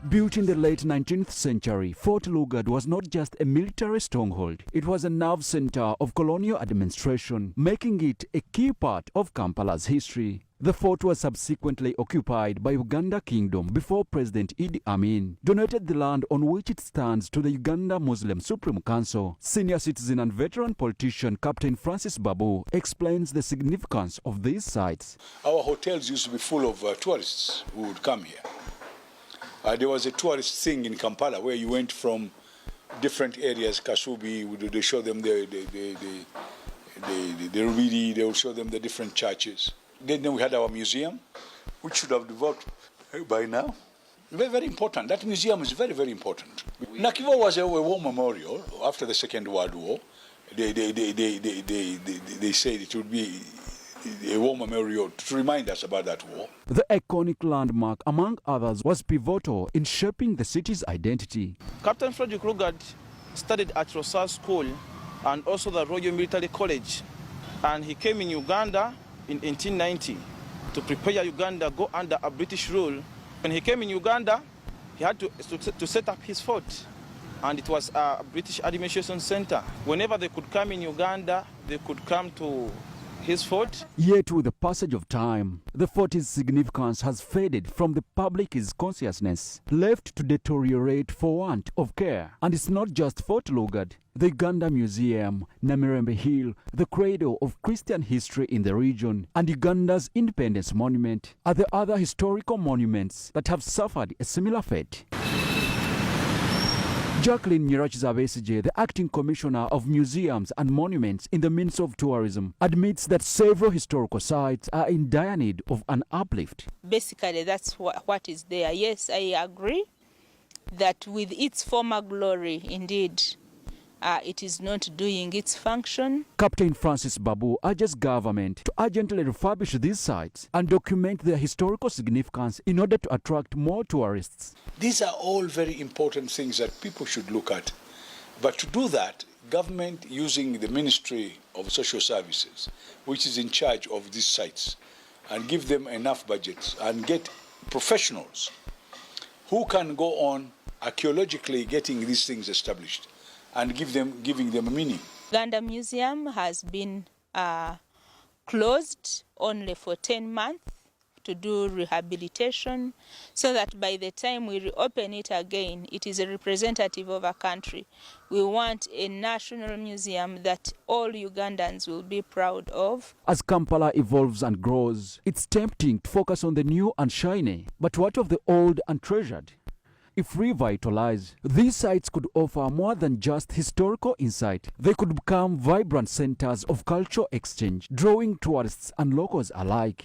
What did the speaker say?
Built in the late 19th century, Fort Lugard was not just a military stronghold, it was a nerve center of colonial administration, making it a key part of Kampala's history. The fort was subsequently occupied by Uganda Kingdom before President Idi Amin donated the land on which it stands to the Uganda Muslim Supreme Council. Senior citizen and veteran politician Captain Francis Babu explains the significance of these sites. Our hotels used to be full of tourists who would come here. There was a tourist thing in Kampala where you went from different areas, Kasubi, they show them the Rubidi, they would show them the different churches. Then we had our museum, which should have developed by now. Very, very important. That museum is very, very important. Nakivo was a war memorial after the Second World War. They said it would be a war memorial to remind us about that war. The iconic landmark, among others, was pivotal in shaping the city's identity. Captain Frederick Lugard studied at Rosal School and also the Royal Military College. And he came in Uganda in 1890 to prepare Uganda go under a British rule. When he came in Uganda, he had to set up his fort. And it was a British administration center. Whenever they could come in Uganda, they could come to his fort. Yet with the passage of time, the fort's significance has faded from the public's consciousness, left to deteriorate for want of care. And it's not just Fort Lugard. The Uganda Museum, Namirembe Hill, the cradle of Christian history in the region, and Uganda's Independence Monument are the other historical monuments that have suffered a similar fate. Jacqueline Nyirachizabesije, the acting commissioner of museums and monuments in the Ministry of Tourism, admits that several historical sites are in dire need of an uplift. Basically, that's what is there. Yes, I agree that with its former glory, indeed, it is not doing its function. Captain Francis Babu urges government to urgently refurbish these sites and document their historical significance in order to attract more tourists. These are all very important things that people should look at. But to do that, government using the Ministry of Social Services, which is in charge of these sites, and give them enough budgets and get professionals who can go on archaeologically getting these things established and giving them a meaning. Uganda Museum has been closed only for 10 months to do rehabilitation, so that by the time we reopen it again, it is a representative of a country. We want a national museum that all Ugandans will be proud of. As Kampala evolves and grows, it's tempting to focus on the new and shiny, but what of the old and treasured? If revitalized, these sites could offer more than just historical insight. They could become vibrant centers of cultural exchange, drawing tourists and locals alike.